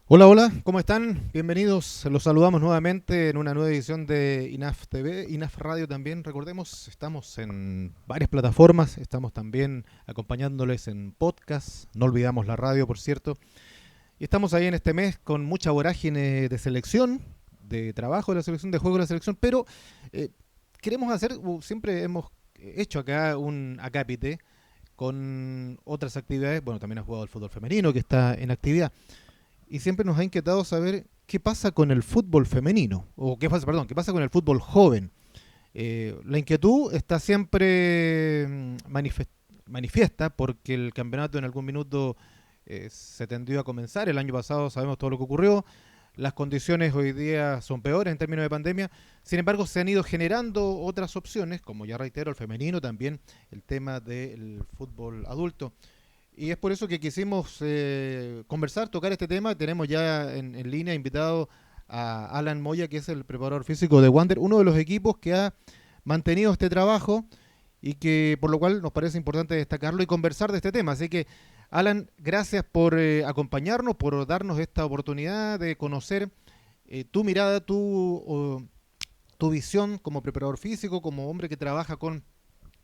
Hola, hola, ¿cómo están? Bienvenidos, los saludamos nuevamente en una nueva edición de INAF TV, INAF Radio también. Recordemos, estamos en varias plataformas, estamos también acompañándoles en podcast, no olvidamos la radio, por cierto. Y estamos ahí en este mes con mucha vorágine de selección, de trabajo de la selección, de juego de la selección, pero eh, queremos hacer, siempre hemos hecho acá un acápite con otras actividades. Bueno, también ha jugado el fútbol femenino que está en actividad y siempre nos ha inquietado saber qué pasa con el fútbol femenino, o qué pasa, perdón, qué pasa con el fútbol joven. La inquietud está siempre manifiesta porque el campeonato en algún minuto se tendió a comenzar. El año pasado sabemos todo lo que ocurrió. Las condiciones hoy día son peores en términos de pandemia. Sin embargo, se han ido generando otras opciones, como ya reitero, el femenino, también el tema del fútbol adulto. Y es por eso que quisimos conversar, tocar este tema. Tenemos ya en línea invitado a Alan Moya, que es el preparador físico de Wander, uno de los equipos que ha mantenido este trabajo y que por lo cual nos parece importante destacarlo y conversar de este tema. Así que, Alan, gracias por acompañarnos, por darnos esta oportunidad de conocer tu mirada, tu visión como preparador físico, como hombre que trabaja con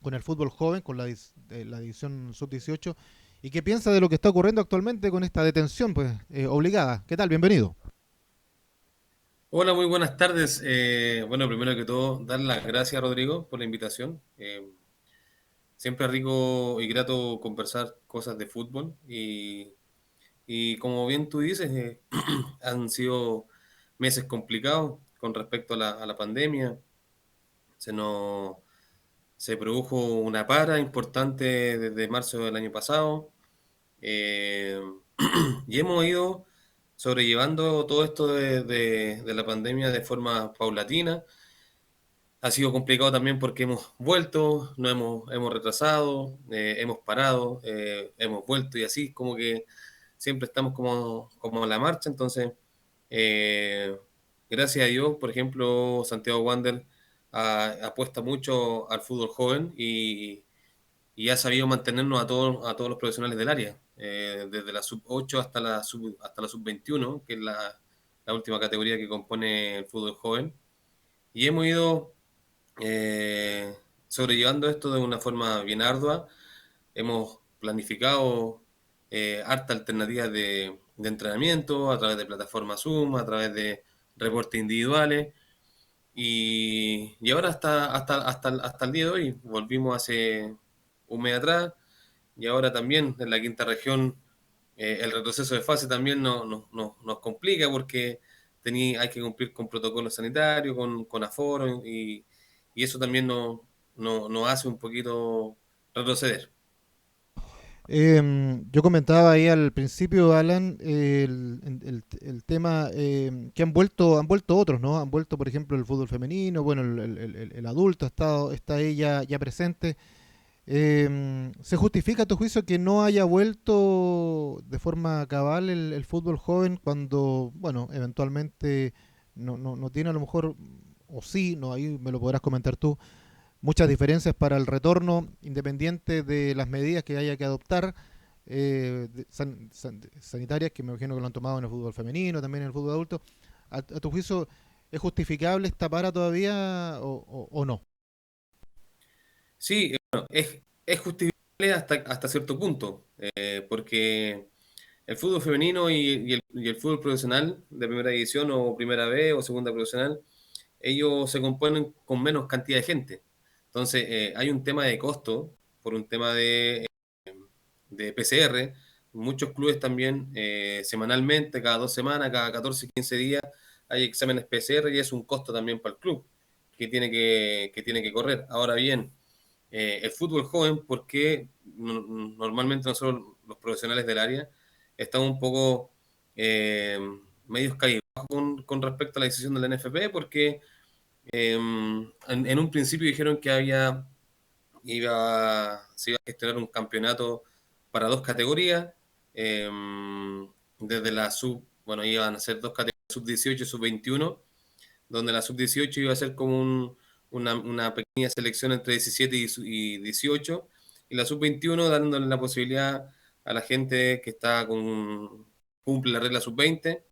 el fútbol joven, con la división sub-18. ¿Y qué piensa de lo que está ocurriendo actualmente con esta detención pues obligada? ¿Qué tal? Bienvenido. Hola, muy buenas tardes. Bueno, primero que todo, dar las gracias, Rodrigo, por la invitación. Siempre es rico y grato conversar cosas de fútbol y como bien tú dices, han sido meses complicados con respecto a la pandemia. Se nos se produjo una para importante desde marzo del año pasado. eh, y hemos ido sobrellevando todo esto de la pandemia de forma paulatina. Ha sido complicado también porque hemos vuelto, no hemos retrasado, hemos parado, hemos vuelto y así como que siempre estamos como a la marcha. Entonces, eh, gracias a Dios, por ejemplo, Santiago Wander apuesta mucho al fútbol joven y ha sabido mantenernos a todos los profesionales del área, desde la sub 8 hasta la sub 21, que es la última categoría que compone el fútbol joven. Y hemos ido eh, sobrellevando esto de una forma bien ardua. Hemos planificado harta alternativas de entrenamiento a través de plataformas Zoom, a través de reportes individuales. Y ahora hasta el día de hoy, volvimos hace un mes atrás, y ahora también en la quinta región el retroceso de fase también nos complica porque hay que cumplir con protocolos sanitarios, con aforo, y eso también nos hace un poquito retroceder. Yo comentaba ahí al principio, Alan, el tema que han vuelto otros, ¿no? Han vuelto, por ejemplo, el fútbol femenino, bueno, el adulto está ahí ya presente. ¿Se justifica a tu juicio que no haya vuelto de forma cabal el fútbol joven cuando, bueno, eventualmente no tiene a lo mejor, o sí, no, ahí me lo podrás comentar tú, muchas diferencias para el retorno, independiente de las medidas que haya que adoptar, sanitarias, que me imagino que lo han tomado en el fútbol femenino, también en el fútbol adulto? A tu juicio, ¿es justificable esta para todavía o no? Sí, bueno, es justificable hasta cierto punto, porque el fútbol femenino y el fútbol profesional de primera división o primera B o segunda profesional, ellos se componen con menos cantidad de gente. Entonces, hay un tema de costo por un tema de PCR. Muchos clubes también semanalmente, cada 2 semanas, cada 14 15 días, hay exámenes PCR y es un costo también para el club que tiene que correr. Ahora bien, el fútbol joven, porque normalmente nosotros los profesionales del área estamos un poco eh, medios caídos con respecto a la decisión de la NFP, porque en un principio dijeron que se iba a gestionar un campeonato para dos categorías, eh, desde la bueno, iban a ser dos categorías, sub 18 y sub 21, donde la sub 18 iba a ser como una pequeña selección entre 17 y 18, y la sub 21 dándole la posibilidad a la gente que cumple la regla sub 20,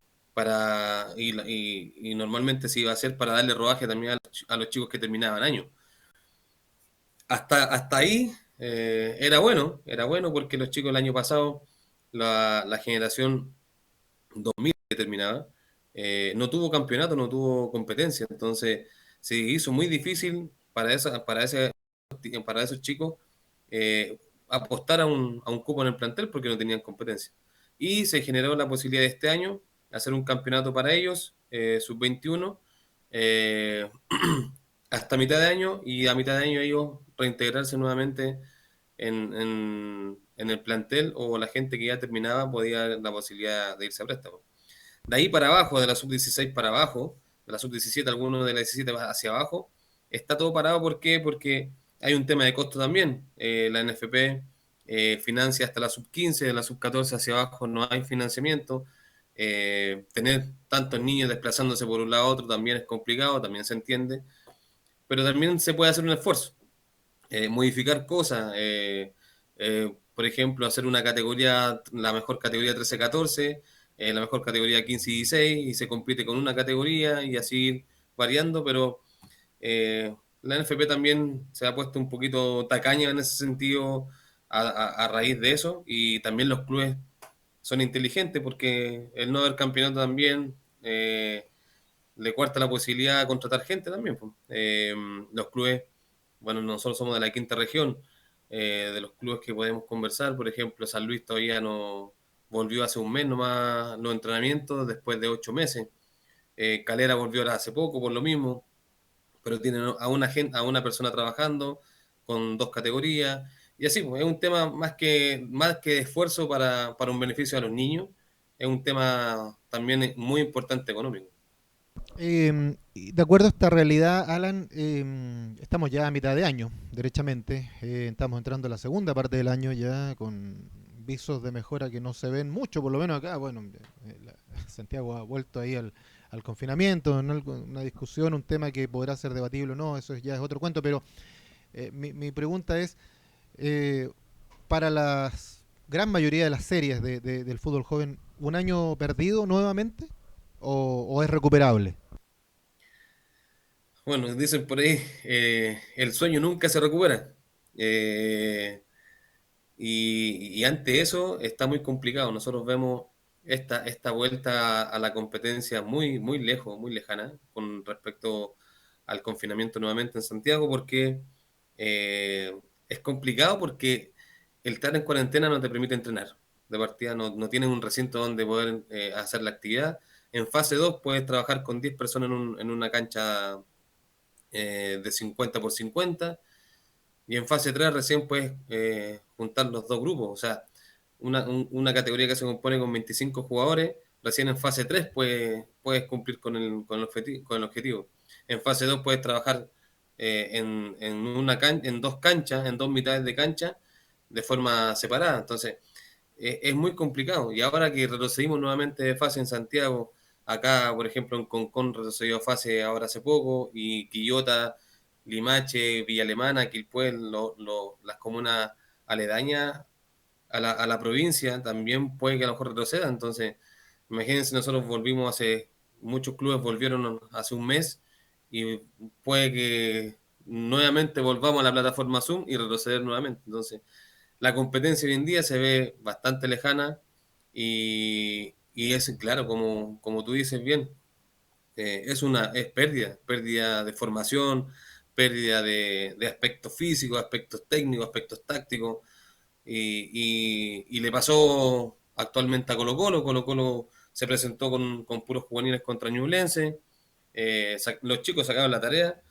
y normalmente se iba a hacer para darle rodaje también a los chicos que terminaban año. Hasta ahí era bueno porque los chicos el año pasado, la generación 2000 que terminaba, no tuvo campeonato, no tuvo competencia, entonces se hizo muy difícil para esos chicos eh, apostar a un cupo en el plantel porque no tenían competencia. Y se generó la posibilidad de este año hacer un campeonato para ellos, sub-21, eh, hasta mitad de año, y a mitad de año ellos reintegrarse nuevamente en el plantel, o la gente que ya terminaba podía la posibilidad de irse a préstamo. De ahí para abajo, de la sub-16 para abajo, de la sub-17, algunos de la 17 hacia abajo, está todo parado. ¿Por qué? Porque hay un tema de costo también. La NFP financia hasta la sub-15, de la sub-14 hacia abajo no hay financiamiento. Tener tantos niños desplazándose por un lado a otro también es complicado, también se entiende, pero también se puede hacer un esfuerzo, modificar cosas, por ejemplo, hacer una categoría, la mejor categoría 13-14, la mejor categoría 15-16, y se compite con una categoría y así ir variando, pero la NFP también se ha puesto un poquito tacaña en ese sentido a raíz de eso, y también los clubes son inteligentes porque el no haber campeonato también le cuarta la posibilidad de contratar gente también, pues. Los clubes, bueno, nosotros somos de la quinta región, de los clubes que podemos conversar, por ejemplo, San Luis todavía no volvió hace un mes nomás los entrenamientos después de 8 meses. Calera volvió ahora hace poco por lo mismo, pero tienen a una persona trabajando con dos categorías, y así, pues, es un tema más que de esfuerzo para un beneficio a los niños, es un tema también muy importante económico. Y de acuerdo a esta realidad, Alan, estamos ya a mitad de año, derechamente. Estamos entrando a la segunda parte del año ya con visos de mejora que no se ven mucho, por lo menos acá. Bueno, Santiago ha vuelto ahí al confinamiento, ¿no? Una discusión, un tema que podrá ser debatible o no, eso ya es otro cuento, pero mi pregunta es, eh, para la gran mayoría de las series del fútbol joven, ¿un año perdido nuevamente o es recuperable? Bueno, dicen por ahí, el sueño nunca se recupera. Eh, y ante eso está muy complicado. Nosotros vemos esta vuelta a la competencia muy lejos, muy lejana con respecto al confinamiento nuevamente en Santiago, porque es complicado porque el estar en cuarentena no te permite entrenar. De partida no tienes un recinto donde poder hacer la actividad. En fase 2 puedes trabajar con 10 personas en una cancha de 50 por 50, y en fase 3 recién puedes juntar los dos grupos, o sea, una categoría que se compone con 25 jugadores, recién en fase 3 puedes cumplir con el objetivo. En fase 2 puedes trabajar en dos canchas, en dos mitades de cancha, de forma separada. Entonces, es muy complicado. Y ahora que retrocedimos nuevamente de fase en Santiago, acá, por ejemplo, en Concón retrocedió fase ahora hace poco, y Quillota, Limache, Villa Alemana, Quilpué, las comunas aledañas a la provincia, también puede que a lo mejor retroceda. Entonces, imagínense, nosotros volvimos muchos clubes volvieron hace un mes, y puede que nuevamente volvamos a la plataforma Zoom y retroceder nuevamente. Entonces, la competencia hoy en día se ve bastante lejana, y es claro, como tú dices bien, es pérdida de formación, pérdida de aspectos físicos, aspectos técnicos, aspectos tácticos, y le pasó actualmente a Colo-Colo. Colo-Colo se presentó con puros juveniles contra Ñublense, los chicos sacaron la tarea,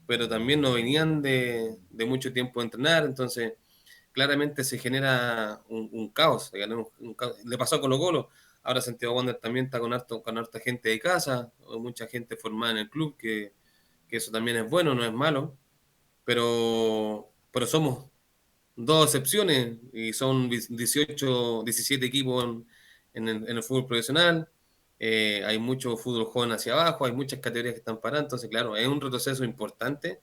pero también no venían de mucho tiempo de entrenar, entonces claramente se genera un caos, digamos, un caos. Le pasó a Colo Colo, ahora Santiago Wander también está con harta gente de casa, o mucha gente formada en el club, que eso también es bueno, no es malo, pero somos dos excepciones, y son 18 17 equipos en el fútbol profesional. Hay mucho fútbol joven hacia abajo, hay muchas categorías que están paradas, entonces claro, es un retroceso importante,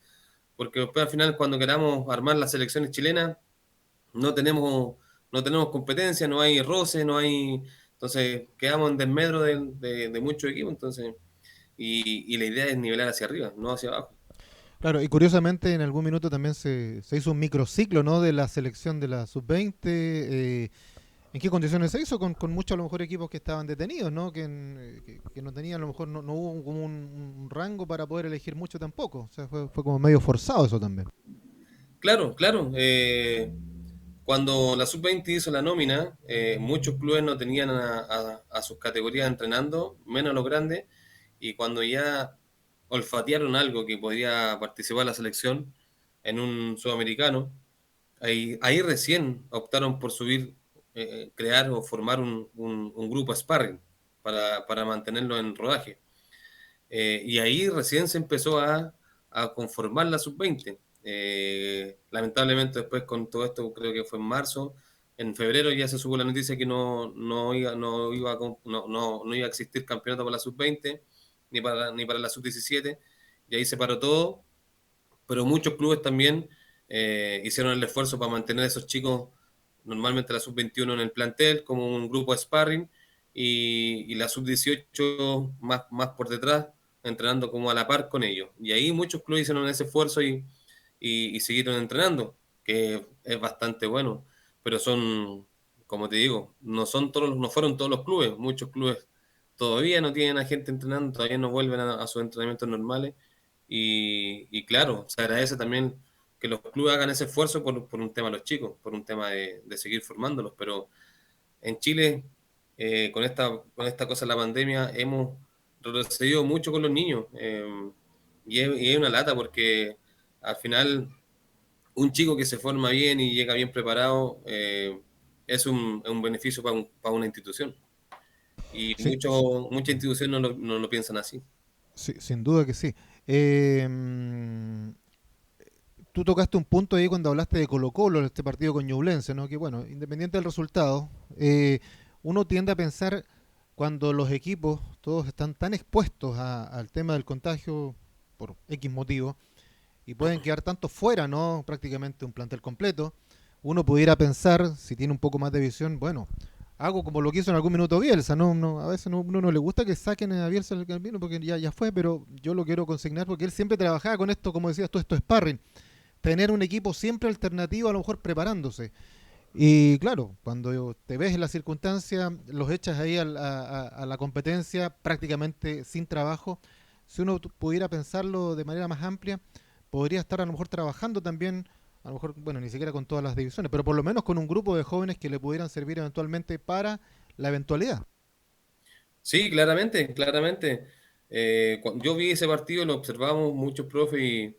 porque después al final cuando queramos armar las selecciones chilenas, no tenemos, no tenemos competencia, no hay roce, no hay Entonces quedamos en desmedro de muchos equipos, entonces, y la idea es nivelar hacia arriba, no hacia abajo. Claro, y curiosamente en algún minuto también se hizo un microciclo, ¿no? De la selección de la sub-20. ¿En qué condiciones se hizo? Con muchos a lo mejor equipos que estaban detenidos, ¿no? Que no tenían, a lo mejor no hubo como un rango para poder elegir mucho tampoco. O sea, fue como medio forzado eso también. Claro, claro. Cuando la sub-20 hizo la nómina, muchos clubes no tenían a sus categorías entrenando, menos los grandes, y cuando ya olfatearon algo que podía participar la selección en un sudamericano, ahí recién optaron por subir, crear o formar un grupo sparring para mantenerlo en rodaje. Y ahí recién se empezó a conformar la sub-20. Lamentablemente después con todo esto, creo que fue en marzo, en febrero ya se supo la noticia que no iba a existir campeonato para la sub-20, ni para la sub-17, y ahí se paró todo, pero muchos clubes también hicieron el esfuerzo para mantener a esos chicos, normalmente la sub-21 en el plantel, como un grupo de sparring, y la sub-18 más por detrás, entrenando como a la par con ellos. Y ahí muchos clubes hicieron ese esfuerzo y siguieron entrenando, que es bastante bueno, pero son, como te digo, no fueron todos los clubes, muchos clubes todavía no tienen a gente entrenando, todavía no vuelven a sus entrenamientos normales y claro, se agradece también que los clubes hagan ese esfuerzo por un tema de los chicos, por un tema de seguir formándolos, pero en Chile, con esta cosa de la pandemia, hemos retrocedido mucho con los niños, y es una lata porque al final un chico que se forma bien y llega bien preparado es un beneficio para una institución. Y Sí, muchas instituciones no lo piensan así. sí, sin duda que sí. Eh, Tú tocaste un punto ahí cuando hablaste de Colo-Colo, este partido con Ñublense, ¿no? Que bueno, independiente del resultado, uno tiende a pensar cuando los equipos todos están tan expuestos al tema del contagio por X motivo y pueden quedar tanto fuera, ¿no? Prácticamente un plantel completo, uno pudiera pensar, si tiene un poco más de visión, bueno, hago como lo que hizo en algún minuto Bielsa, ¿no? A veces uno no le gusta que saquen a Bielsa el camino porque ya fue, pero yo lo quiero consignar porque él siempre trabajaba con esto, como decías tú, esto es sparring, tener un equipo siempre alternativo, a lo mejor preparándose. Y claro, cuando te ves en la circunstancia, los echas ahí a la competencia prácticamente sin trabajo. Si uno pudiera pensarlo de manera más amplia, podría estar a lo mejor trabajando también, a lo mejor, bueno, ni siquiera con todas las divisiones, pero por lo menos con un grupo de jóvenes que le pudieran servir eventualmente para la eventualidad. Sí, claramente, claramente. Yo vi ese partido, lo observamos muchos profes y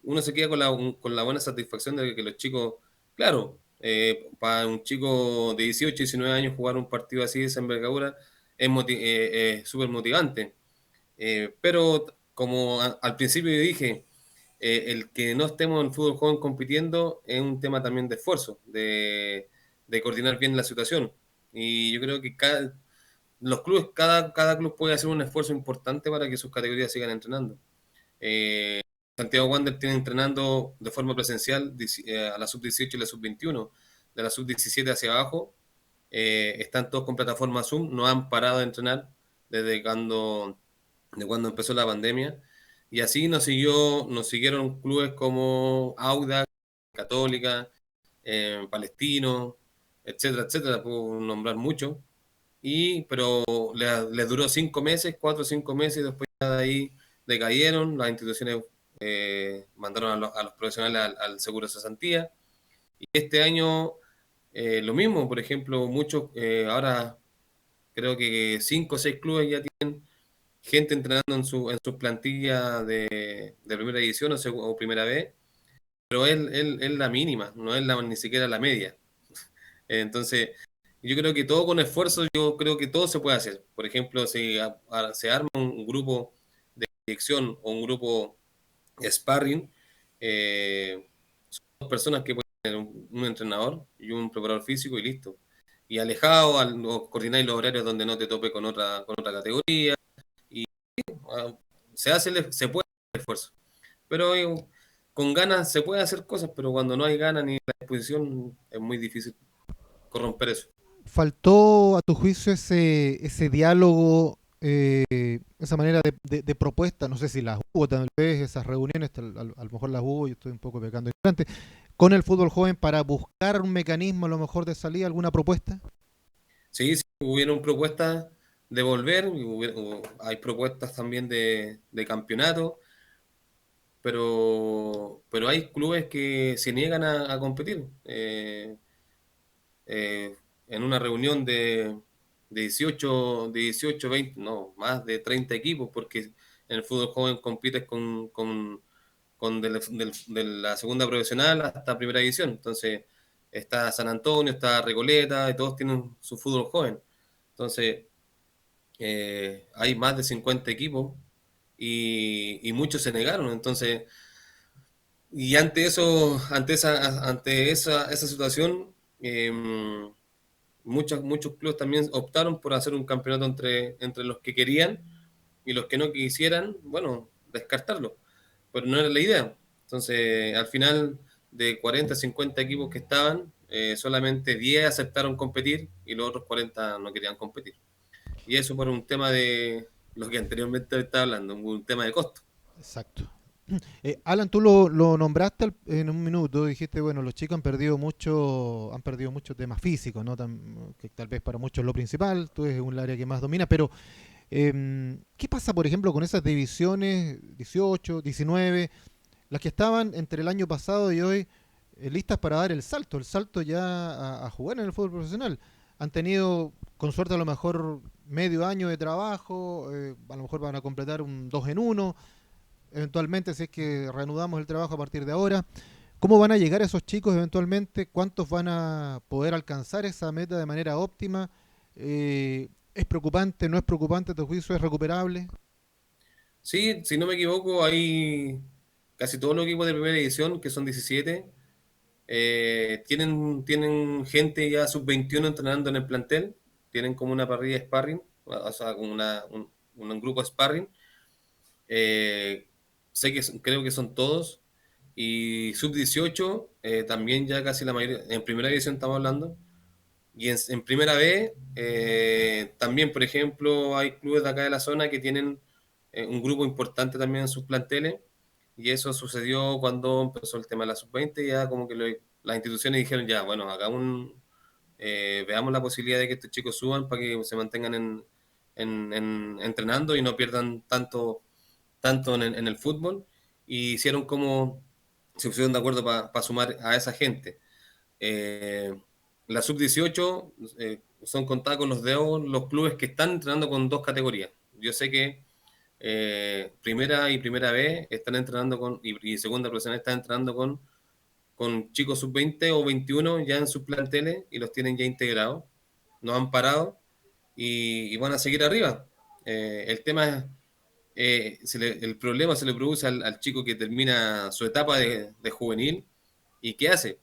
uno se queda con la buena satisfacción de que los chicos, claro, para un chico de 18, 19 años jugar un partido así de esa envergadura es súper motivante. Pero como al principio yo dije, el que no estemos en fútbol joven compitiendo es un tema también de esfuerzo, de coordinar bien la situación. Y yo creo que cada club puede hacer un esfuerzo importante para que sus categorías sigan entrenando. Eh, Santiago Wander tiene entrenando de forma presencial a la sub-18 y la sub-21. De la sub-17 hacia abajo, están todos con plataforma Zoom, no han parado de entrenar desde cuando empezó la pandemia. Y así nos siguieron clubes como Audax, Católica, Palestino, etcétera, etcétera, puedo nombrar muchos pero les duró 5 meses, 4 o 5 meses, y después ya de ahí decayeron, las instituciones mandaron a los profesionales al seguro de cesantía, y este año lo mismo, por ejemplo, muchos, ahora creo que 5 o 6 clubes ya tienen gente entrenando en su plantilla de primera división o primera vez, pero es la mínima, no es ni siquiera la media. Entonces, yo creo que todo con esfuerzo, yo creo que todo se puede hacer. Por ejemplo, si se arma un grupo de dirección o un grupo sparring, dos personas que pueden tener un entrenador y un preparador físico y listo. Y alejado, o coordináis los horarios donde no te tope con otra categoría. Y ah, se puede hacer el esfuerzo. Pero con ganas se puede hacer cosas, pero cuando no hay ganas ni la disposición es muy difícil corromper eso. ¿Faltó a tu juicio ese diálogo, esa manera de propuesta? No sé si las hubo, tal vez esas reuniones, a lo mejor las hubo, yo estoy un poco pecando ignorante, con el fútbol joven para buscar un mecanismo a lo mejor de salida, alguna propuesta. Sí, sí, hubieron propuestas de volver, hay propuestas también de campeonato, pero hay clubes que se niegan a competir. En una reunión de 18, 20, no, más de 30 equipos, porque en el fútbol joven compites con de la segunda profesional hasta primera división. Entonces, está San Antonio, está Recoleta, y todos tienen su fútbol joven. Entonces, hay más de 50 equipos y muchos se negaron. Entonces, y ante eso, esa situación, eh, muchos clubes también optaron por hacer un campeonato entre los que querían y los que no quisieran, bueno, descartarlo. Pero no era la idea. Entonces, al final, de 40, 50 equipos que estaban, solamente 10 aceptaron competir y los otros 40 no querían competir. Y eso por un tema de lo que anteriormente estaba hablando, un tema de costo. Exacto. Alan, tú lo nombraste en un minuto, dijiste, bueno, los chicos han perdido mucho temas físicos, ¿no? Que tal vez para muchos es lo principal, tú eres un área que más domina, pero ¿qué pasa, por ejemplo, con esas divisiones 18, 19, las que estaban entre el año pasado y hoy listas para dar el salto ya a jugar en el fútbol profesional? Han tenido, con suerte, a lo mejor medio año de trabajo, a lo mejor van a completar un 2 en uno eventualmente, si es que reanudamos el trabajo a partir de ahora. ¿Cómo van a llegar esos chicos eventualmente? ¿Cuántos van a poder alcanzar esa meta de manera óptima? ¿Es preocupante? ¿No es preocupante? ¿Tu juicio es recuperable? Sí, si no me equivoco, hay casi todos los equipos de primera división, que son 17, tienen gente ya sub-21 entrenando en el plantel, tienen como una parrilla de sparring, o sea, como un grupo de sparring. Eh, Creo que son todos. Y sub-18, también ya casi la mayoría, en primera división estamos hablando. Y en primera B, también, por ejemplo, hay clubes de acá de la zona que tienen un grupo importante también en sus planteles. Y eso sucedió cuando empezó el tema de la sub-20, ya como que las instituciones dijeron, ya, bueno, veamos la posibilidad de que estos chicos suban para que se mantengan entrenando y no pierdan tanto en el fútbol. Y hicieron como, se pusieron de acuerdo para sumar a esa gente. Eh, la sub-18 son contadas con los dedos los clubes que están entrenando con dos categorías. Yo sé que primera y primera B están entrenando y segunda profesional están entrenando con chicos sub-20 o 21 ya en sus planteles y los tienen ya integrados. No han parado y van a seguir arriba. El tema es, el problema se le produce al chico que termina su etapa de juvenil y ¿qué hace?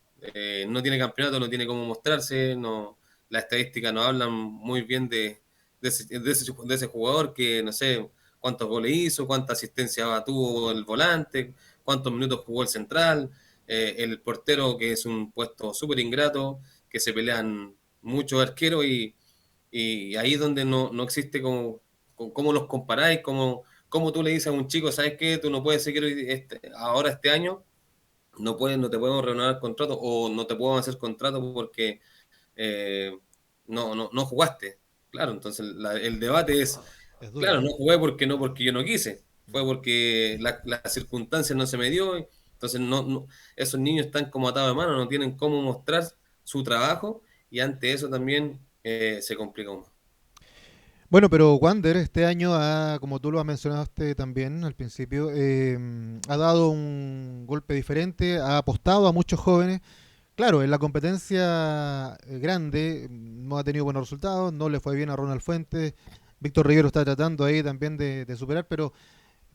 No tiene campeonato, no tiene cómo mostrarse, no, las estadísticas no hablan muy bien de ese jugador que no sé cuántos goles hizo, cuánta asistencia tuvo el volante, cuántos minutos jugó el central, el portero que es un puesto súper ingrato, que se pelean muchos arqueros y ahí es donde no existe cómo los comparáis, cómo tú le dices a un chico, ¿sabes qué? Tú no puedes seguir ahora este año, no te podemos renovar el contrato o no te podemos hacer contrato porque eh, no jugaste. Claro, entonces el debate es, Es claro, duro. no jugué porque yo no quise, fue porque las circunstancias no se me dio, entonces esos niños están como atados de mano, no tienen cómo mostrar su trabajo y ante eso también se complica aún más. Bueno, pero Wander este año ha, como tú lo has mencionaste también al principio, ha dado un golpe diferente, ha apostado a muchos jóvenes. Claro, en la competencia grande no ha tenido buenos resultados, no le fue bien a Ronald Fuentes, Víctor Rivero está tratando ahí también de superar, pero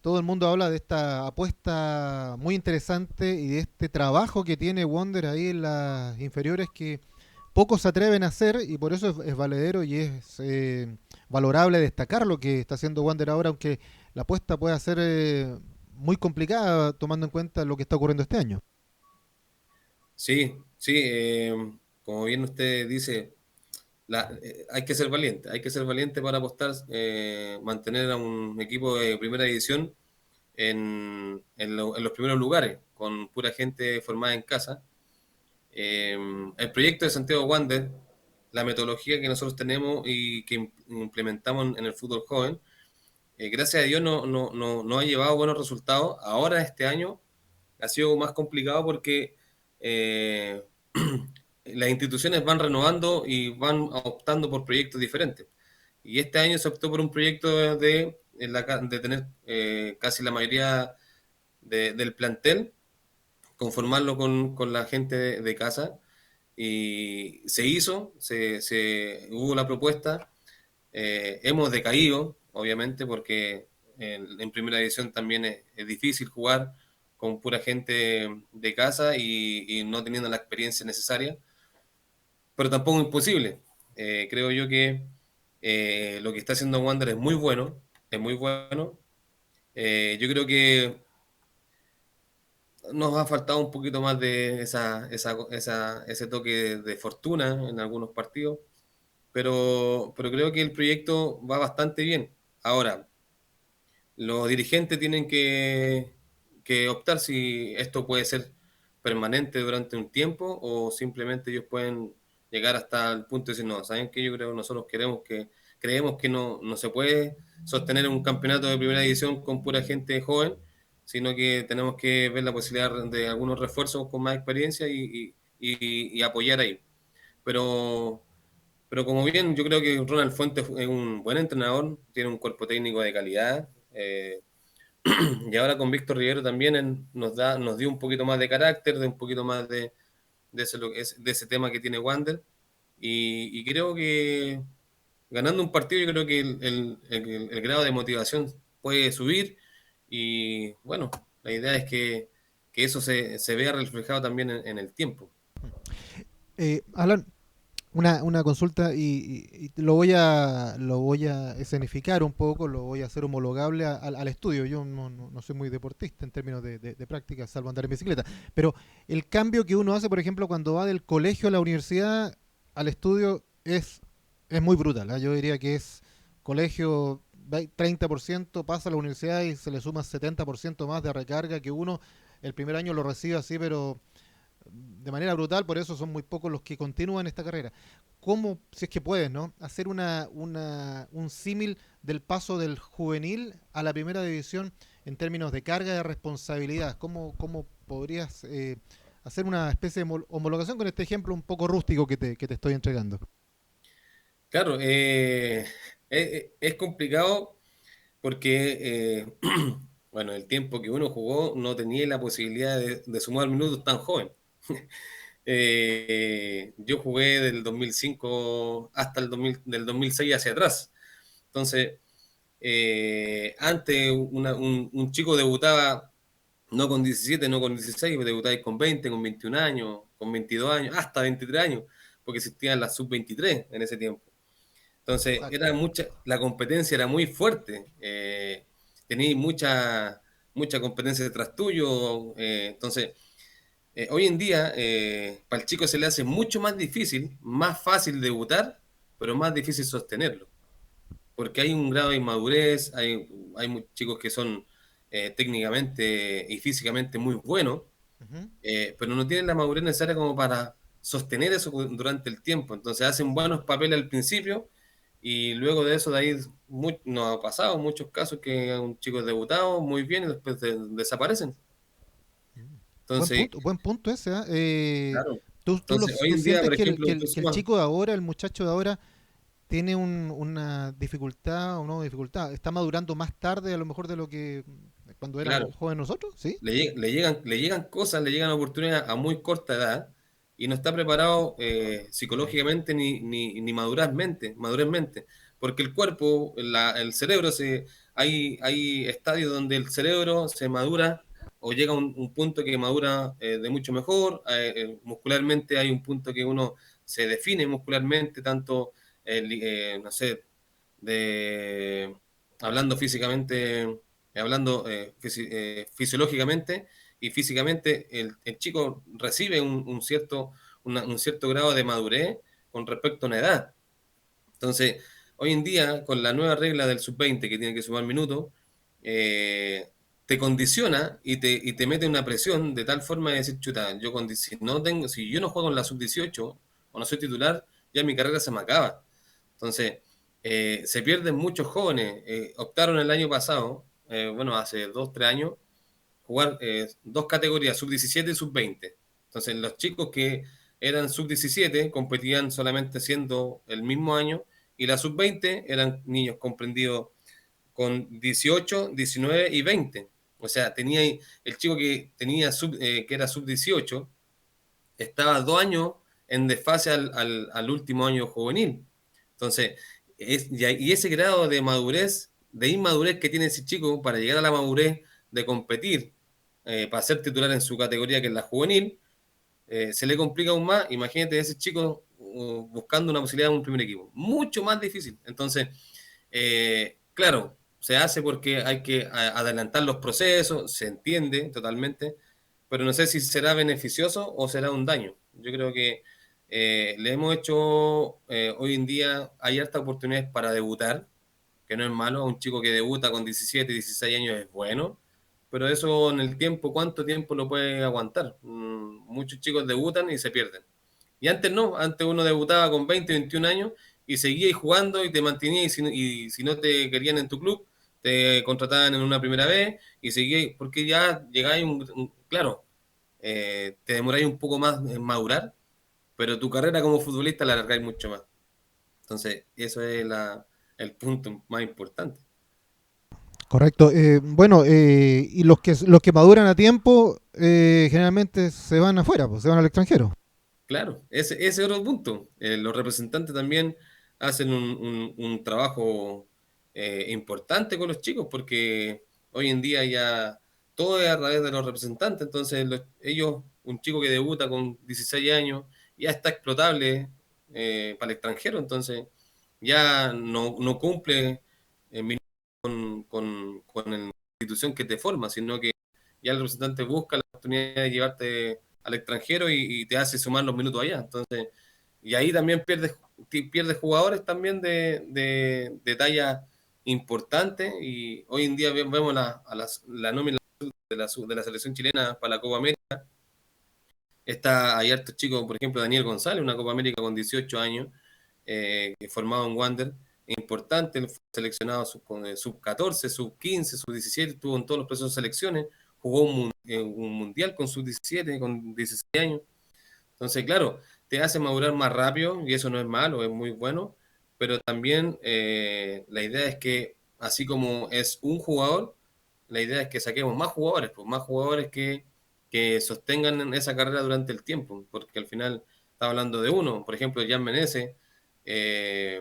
todo el mundo habla de esta apuesta muy interesante y de este trabajo que tiene Wonder ahí en las inferiores que pocos se atreven a hacer y por eso es valedero y es valorable destacar lo que está haciendo Wander ahora, aunque la apuesta pueda ser muy complicada tomando en cuenta lo que está ocurriendo este año. Sí, sí, como bien usted dice, hay que ser valiente para apostar, mantener a un equipo de primera división en los primeros lugares, con pura gente formada en casa. El proyecto de Santiago Wander, la metodología que nosotros tenemos y que implementamos en el fútbol joven, gracias a Dios no ha llevado buenos resultados. Ahora, este año, ha sido más complicado porque eh, las instituciones van renovando y van optando por proyectos diferentes. Y este año se optó por un proyecto de tener casi la mayoría del plantel, conformarlo con la gente de casa. Y se hizo, hubo la propuesta. Hemos decaído, obviamente, porque en primera división también es difícil jugar con pura gente de casa y no teniendo la experiencia necesaria, pero tampoco imposible. Creo yo que lo que está haciendo Wander es muy bueno, es muy bueno. Yo creo que nos ha faltado un poquito más de ese toque de fortuna en algunos partidos, pero creo que el proyecto va bastante bien. Ahora, los dirigentes tienen que optar si esto puede ser permanente durante un tiempo o simplemente ellos pueden llegar hasta el punto de decir, no, ¿saben qué? Yo creo que nosotros creemos que no se puede sostener un campeonato de primera división con pura gente joven, sino que tenemos que ver la posibilidad de algunos refuerzos con más experiencia y apoyar ahí. Pero, pero como bien, yo creo que Ronald Fuentes es un buen entrenador, tiene un cuerpo técnico de calidad. Y ahora con Víctor Rivero también nos dio un poquito más de carácter, de un poquito más de ese tema que tiene Wander. Y creo que ganando un partido, yo creo que el grado de motivación puede subir. Y bueno, la idea es que eso se vea reflejado también en el tiempo. Alan, una consulta y lo voy a escenificar un poco, lo voy a hacer homologable al estudio. Yo no soy muy deportista en términos de práctica, salvo andar en bicicleta. Pero el cambio que uno hace, por ejemplo, cuando va del colegio a la universidad, al estudio, es muy brutal. ¿Eh? Yo diría que es colegio 30%, pasa a la universidad y se le suma 70% más de recarga que uno el primer año lo recibe así, pero de manera brutal, por eso son muy pocos los que continúan esta carrera. ¿Cómo, si es que puedes, ¿no? hacer un símil del paso del juvenil a la primera división en términos de carga de responsabilidad? ¿Cómo podrías hacer una especie de homologación con este ejemplo un poco rústico que te estoy entregando? Claro, es complicado porque, bueno, el tiempo que uno jugó no tenía la posibilidad de sumar minutos tan joven. Yo jugué del 2005 hasta del 2006 hacia atrás. Entonces, antes un chico debutaba no con 17, no con 16, debutáis con 20, con 21 años, con 22 años, hasta 23 años, porque existían las sub-23 en ese tiempo. Entonces, Exacto. la competencia era muy fuerte. Tenéis mucha competencia detrás tuyo. Entonces, hoy en día, para el chico se le hace mucho más difícil, más fácil debutar, pero más difícil sostenerlo. Porque hay un grado de inmadurez, hay chicos que son técnicamente y físicamente muy buenos, Ujú. pero no tienen la madurez necesaria como para sostener eso durante el tiempo. Entonces hacen buenos papeles al principio y luego de eso, de ahí nos ha pasado muchos casos que un chico es debutado muy bien y después desaparecen. Entonces, Buen punto ese. ¿Ah? claro. Entonces, hoy Tú en día, sientes por que ejemplo, tú que el sumas, chico de ahora, el muchacho de ahora, tiene una dificultad o no dificultad? ¿Está madurando más tarde a lo mejor de lo que cuando claro, éramos jóvenes nosotros? ¿Sí? le llegan cosas, le llegan oportunidades a muy corta edad y no está preparado psicológicamente ni madurezmente, porque el cuerpo, el cerebro, hay estadios donde el cerebro se madura o llega a un punto que madura de mucho mejor, muscularmente hay un punto que uno se define muscularmente, tanto, no sé, de hablando físicamente, fisiológicamente y físicamente, el chico recibe un cierto grado de madurez con respecto a una edad. Entonces, hoy en día, con la nueva regla del sub-20 que tiene que sumar minutos, eh, te condiciona y te mete una presión de tal forma de decir, chuta, si no tengo, si yo no juego en la sub-18 o no soy titular, ya mi carrera se me acaba. Entonces, se pierden muchos jóvenes. Optaron el año pasado, bueno, hace 2, 3 años, jugar dos categorías, sub-17 y sub-20. Entonces, los chicos que eran sub-17 competían solamente siendo el mismo año y la sub-20 eran niños comprendidos con 18, 19 y 20. O sea, tenía el chico que era sub-18 estaba 2 años en desfase al último año juvenil. Entonces, y ese grado de madurez, de inmadurez que tiene ese chico para llegar a la madurez de competir, para ser titular en su categoría que es la juvenil, se le complica aún más. Imagínate ese chico buscando una posibilidad de un primer equipo. Mucho más difícil. Entonces, claro, se hace porque hay que adelantar los procesos, se entiende totalmente, pero no sé si será beneficioso o será un daño. Yo creo que le hemos hecho, hoy en día hay hartas oportunidades para debutar, que no es malo, a un chico que debuta con 17, 16 años es bueno, pero eso en el tiempo, ¿cuánto tiempo lo puede aguantar? Muchos chicos debutan y se pierden. Y antes no, antes uno debutaba con 20, 21 años y seguía jugando y te mantenía y si no te querían en tu club, te contrataban en una primera vez y seguías, porque ya llegáis, claro, te demoráis un poco más en madurar, pero tu carrera como futbolista la alargáis mucho más. Entonces, eso es el punto más importante. Correcto. Bueno, y los que maduran a tiempo generalmente se van afuera, pues, se van al extranjero. Claro, ese es otro punto. Los representantes también hacen un trabajo importante con los chicos porque hoy en día ya todo es a través de los representantes. Entonces, ellos, un chico que debuta con 16 años, ya está explotable para el extranjero. Entonces, ya no cumple con la institución que te forma, sino que ya el representante busca la oportunidad de llevarte al extranjero y te hace sumar los minutos allá. Entonces, y ahí también pierdes jugadores también de talla importante y hoy en día vemos la nómina de la selección chilena para la Copa América. Hay hartos chicos, por ejemplo, Daniel González, una Copa América con 18 años, formado en Wander, importante, él fue seleccionado con sub-14, sub-15, sub-17, estuvo en todos los procesos de selecciones, jugó un mundial con sub-17, con 16 años. Entonces, claro, te hace madurar más rápido y eso no es malo, es muy bueno, pero también la idea es que, así como es un jugador, la idea es que saquemos más jugadores, pues más jugadores que sostengan esa carrera durante el tiempo, porque al final está hablando de uno, por ejemplo, Jan Menezes, eh,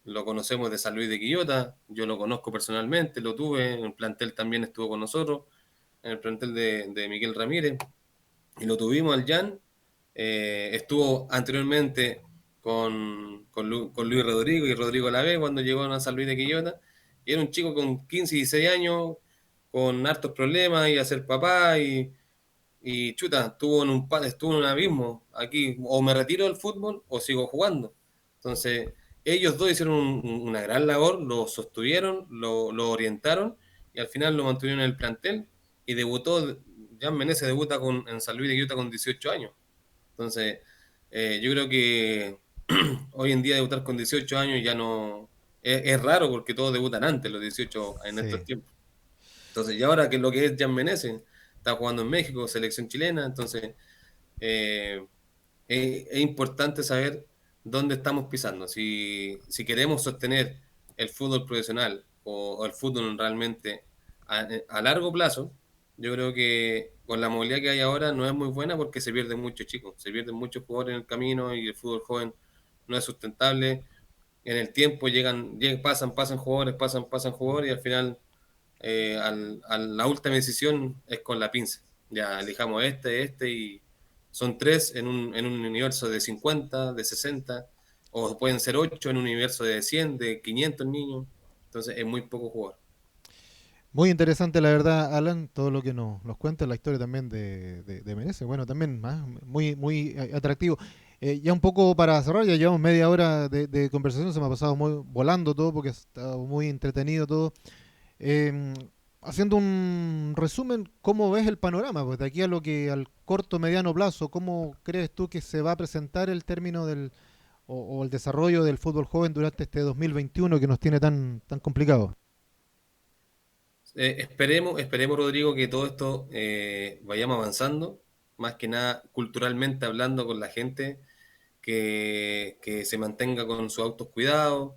lo conocemos de San Luis de Quillota, yo lo conozco personalmente, lo tuve, en el plantel también estuvo con nosotros, en el plantel de Miguel Ramírez, y lo tuvimos al Jan. Estuvo anteriormente con Luis Rodrigo y Rodrigo Alavés cuando llegó a San Luis de Quillota. Y era un chico con 15 y 16 años, con hartos problemas y a ser papá y chuta, estuvo en un abismo. Aquí o me retiro del fútbol o sigo jugando. Entonces, ellos dos hicieron una gran labor, lo sostuvieron, lo orientaron y al final lo mantuvieron en el plantel y debutó, Jan Menezes debuta en San Luis de Quillota con 18 años. Entonces, yo creo que hoy en día debutar con 18 años ya no es raro porque todos debutan antes, los 18 en estos Sí. tiempos. Entonces, y ahora que lo que es Jan Menezes, está jugando en México, selección chilena, entonces eh, es importante saber dónde estamos pisando. Si queremos sostener el fútbol profesional o el fútbol realmente a largo plazo, yo creo que con la movilidad que hay ahora no es muy buena porque se pierden muchos chicos, se pierden muchos jugadores en el camino y el fútbol joven no es sustentable. En el tiempo pasan jugadores, pasan jugadores y al final la última decisión es con la pinza. Ya elijamos este y son tres en un universo de 50 de 60 o pueden ser ocho en un universo de 100 de 500 niños. Entonces es muy poco jugador. Muy interesante, la verdad, Alan, todo lo que nos cuenta, la historia también de Menezes. Bueno, también muy atractivo. Ya un poco para cerrar, ya llevamos media hora de conversación, se me ha pasado muy volando todo porque ha estado muy entretenido todo. Eh, Haciendo un resumen, ¿cómo ves el panorama? Pues de aquí a lo que al corto mediano plazo, ¿cómo crees tú que se va a presentar el término o el desarrollo del fútbol joven durante este 2021 que nos tiene tan complicado? Esperemos, Rodrigo, que todo esto vayamos avanzando, más que nada culturalmente hablando con la gente, que se mantenga con sus autos cuidados,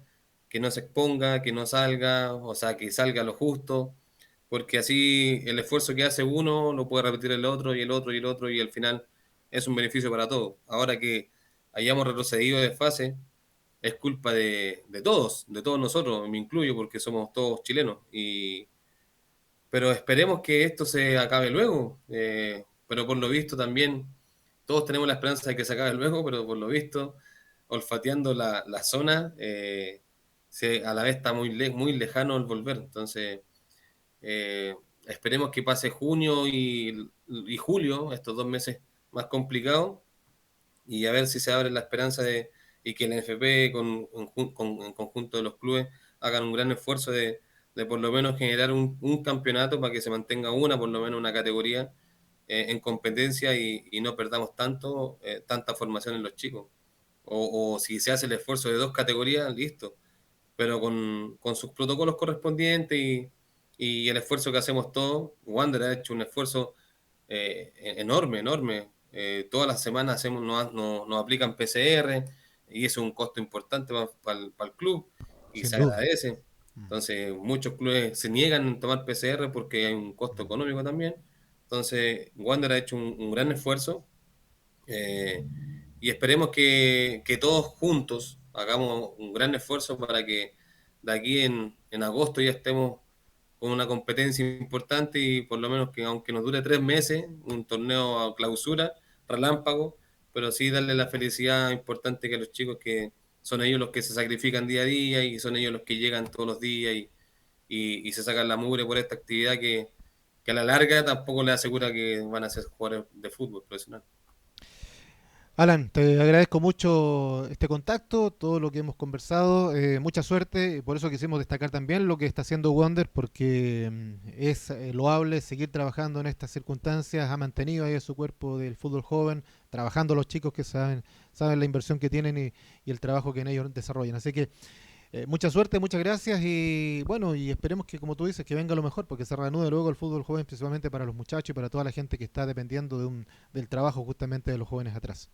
que no se exponga, que no salga, o sea, que salga lo justo, porque así el esfuerzo que hace uno lo puede repetir el otro y el otro y el otro, y al final es un beneficio para todos. Ahora que hayamos retrocedido de fase, es culpa de todos nosotros, me incluyo, porque somos todos chilenos, pero esperemos que esto se acabe luego. Pero por lo visto también, todos tenemos la esperanza de que se acabe luego, pero por lo visto, olfateando la zona, a la vez está muy lejano el volver. Entonces, eh, esperemos que pase junio y julio, estos 2 meses más complicados, y a ver si se abre la esperanza y que el NFP en conjunto de los clubes hagan un gran esfuerzo de por lo menos generar un campeonato para que se mantenga por lo menos una categoría en competencia y no perdamos tanta formación en los chicos. O si se hace el esfuerzo de 2 categorías, listo, pero con sus protocolos correspondientes y el esfuerzo que hacemos todos. Wander ha hecho un esfuerzo enorme, enorme. Todas las semanas nos aplican PCR y eso es un costo importante para el club y Sin se duda. agradece. Mm. Entonces, muchos clubes se niegan a tomar PCR porque hay un costo económico también. Entonces, Wander ha hecho un gran esfuerzo eh, y esperemos que todos juntos hagamos un gran esfuerzo para que de aquí en agosto ya estemos con una competencia importante y por lo menos que aunque nos dure 3 meses, un torneo a clausura, relámpago, pero sí darle la felicidad importante que a los chicos que son ellos los que se sacrifican día a día y son ellos los que llegan todos los días y se sacan la mugre por esta actividad que a la larga tampoco les asegura que van a ser jugadores de fútbol profesional. Alan, te agradezco mucho este contacto, todo lo que hemos conversado, mucha suerte, por eso quisimos destacar también lo que está haciendo Wander, porque es loable seguir trabajando en estas circunstancias, ha mantenido ahí a su cuerpo del fútbol joven, trabajando los chicos que saben la inversión que tienen y el trabajo que en ellos desarrollan. Así que mucha suerte, muchas gracias y bueno, y esperemos que como tú dices, que venga lo mejor, porque se reanude luego el fútbol joven, principalmente para los muchachos y para toda la gente que está dependiendo del trabajo justamente de los jóvenes atrás.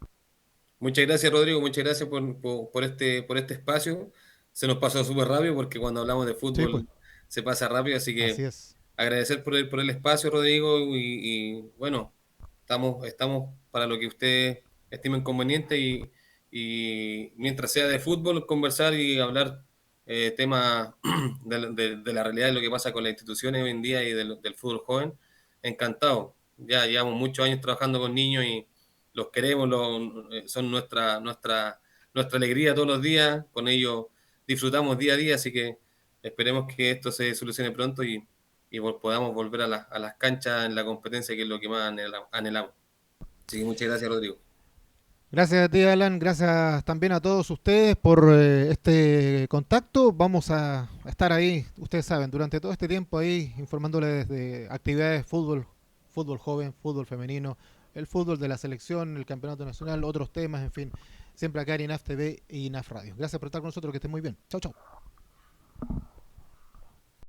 Muchas gracias, Rodrigo. Muchas gracias por este espacio. Se nos pasó súper rápido porque cuando hablamos de Sí, pues. fútbol se pasa rápido, así Así que es. agradecer por el espacio, Rodrigo, y bueno, estamos para lo que ustedes estimen conveniente y mientras sea de fútbol, conversar y hablar temas de la realidad de lo que pasa con las instituciones hoy en día y del fútbol joven. Encantado. Ya llevamos muchos años trabajando con niños y los queremos, son nuestra alegría todos los días, con ellos disfrutamos día a día, así que esperemos que esto se solucione pronto y podamos volver a las canchas en la competencia, que es lo que más anhelamos. Así que muchas gracias, Rodrigo. Gracias a ti, Alan. Gracias también a todos ustedes por este contacto. Vamos a estar ahí, ustedes saben, durante todo este tiempo ahí informándoles de actividades, fútbol, fútbol joven, fútbol femenino, el fútbol de la selección, el campeonato nacional, otros temas, en fin. Siempre acá en INAF TV y INAF Radio. Gracias por estar con nosotros, que estén muy bien. Chau, chau.